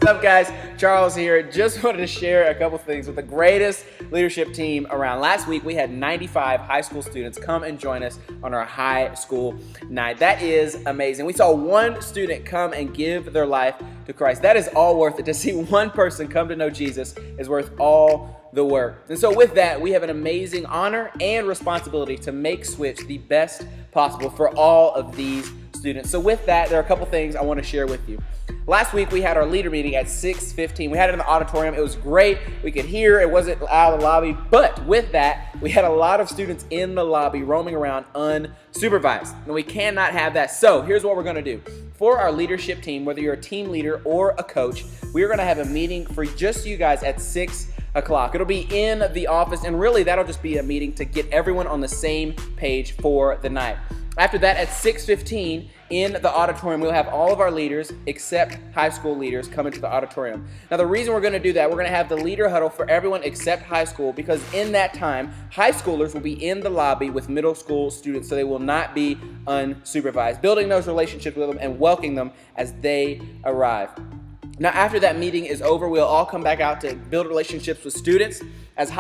What's up, guys? Charles here. Just wanted to share a couple things with the greatest leadership team around. Last week, we had 95 high school students come and join us on our high school night. That is amazing. We saw one student come and give their life to Christ. That is all worth it. To see one person come to know Jesus is worth all the work. And so with that, we have an amazing honor and responsibility to make Switch the best possible for all of these students. So with that, there are a couple things I want to share with you. Last week, we had our leader meeting at 6:15. We had it in the auditorium. It was great. We could hear. It wasn't out of the lobby. But with that, we had a lot of students in the lobby roaming around unsupervised. And we cannot have that. So here's what we're going to do. For our leadership team, whether you're a team leader or a coach, we're going to have a meeting for just you guys at 6 o'clock. It'll be in the office. And really, that'll just be a meeting to get everyone on the same page for the night. After that, at 6:15 in the auditorium, we'll have all of our leaders, except high school leaders, come into the auditorium. Now, the reason we're going to do that, we're going to have the leader huddle for everyone except high school, because in that time, high schoolers will be in the lobby with middle school students, so they will not be unsupervised, building those relationships with them and welcoming them as they arrive. Now, after that meeting is over, we'll all come back out to build relationships with students. As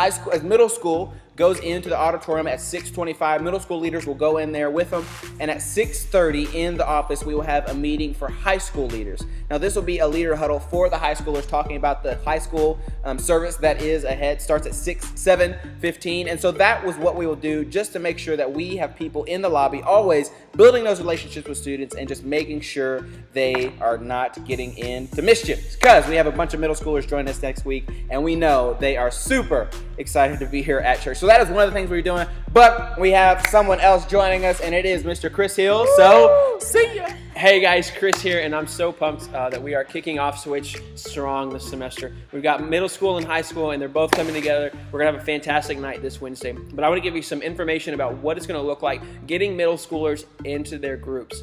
middle school goes into the auditorium at 6:25, middle school leaders will go in there with them. And at 6:30 in the office, we will have a meeting for high school leaders. Now, this will be a leader huddle for the high schoolers, talking about the high school service that is ahead. Starts at 7:15. And so that was what we will do, just to make sure that we have people in the lobby always building those relationships with students and just making sure they are not getting into mischief. Because we have a bunch of middle schoolers join us next week, and we know they are super excited to be here at church. So that is one of the things we're doing. But we have someone else joining us, and it is Mr. Chris Hill. So, see ya. Hey guys, Chris here, and I'm so pumped that we are kicking off Switch strong this semester. We've got middle school and high school, and they're both coming together. We're going to have a fantastic night this Wednesday. But I want to give you some information about what it's going to look like getting middle schoolers into their groups.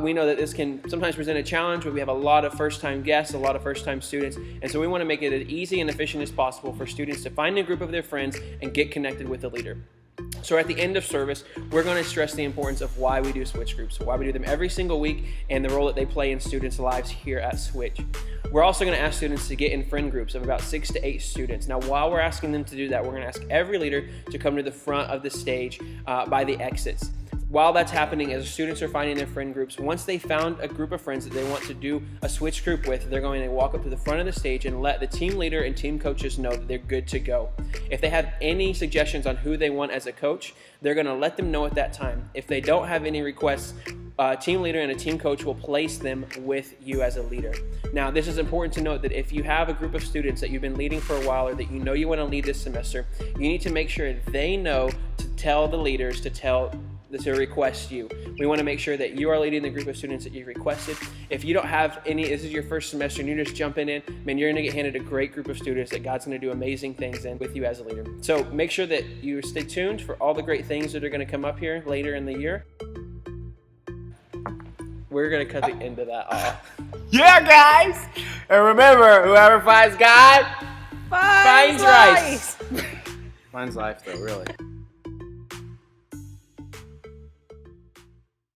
We know that this can sometimes present a challenge, but we have a lot of first-time guests, a lot of first-time students, and so we want to make it as easy and efficient as possible for students to find a group of their friends and get connected with the leader. So at the end of service, we're going to stress the importance of why we do Switch groups, why we do them every single week, and the role that they play in students' lives here at Switch. We're also going to ask students to get in friend groups of about 6 to 8 students. Now, while we're asking them to do that, we're going to ask every leader to come to the front of the stage by the exits. While that's happening, as students are finding their friend groups, once they found a group of friends that they want to do a Switch group with, they're going to walk up to the front of the stage and let the team leader and team coaches know that they're good to go. If they have any suggestions on who they want as a coach, they're going to let them know at that time. If they don't have any requests, a team leader and a team coach will place them with you as a leader. Now, this is important to note that if you have a group of students that you've been leading for a while, or that you know you want to lead this semester, you need to make sure they know to tell the leaders to request you. We want to make sure that you are leading the group of students that you've requested. If you don't have any, this is your first semester and you're just jumping in, man, you're going to get handed a great group of students that God's going to do amazing things in with you as a leader. So make sure that you stay tuned for all the great things that are going to come up here later in the year. We're going to cut the end of that off. Yeah, guys. And remember, whoever finds God finds rice. Finds life, though, really.